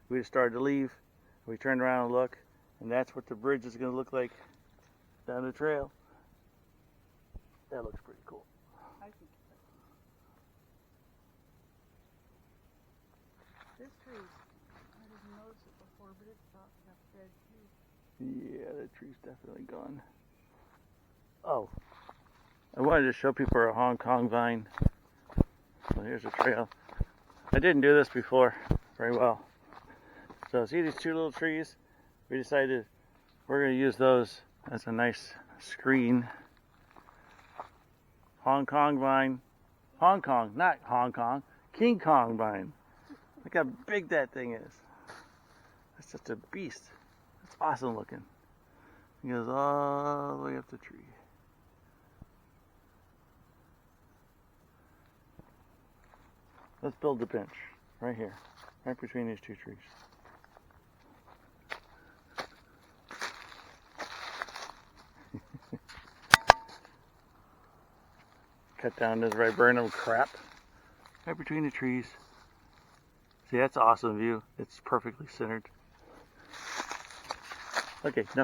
We just started to leave. We turned around and look, and that's what the bridge is going to look like down the trail. That looks pretty cool. I think this tree, I didn't notice it before, but it's about half dead too. Yeah, that tree's definitely gone. Oh, I wanted to show people a Hong Kong vine. So here's a trail. I didn't do this before very well. So see these two little trees? We decided we're going to use those as a nice screen. Hong Kong vine. Hong Kong, not Hong Kong. King Kong vine. Look how big that thing is. That's just a beast. It's awesome looking. It goes all the way up the tree. Let's build the bench right here, right between these two trees. Cut down this viburnum crap right between the trees. See, that's an awesome view. It's perfectly centered. Okay, enough.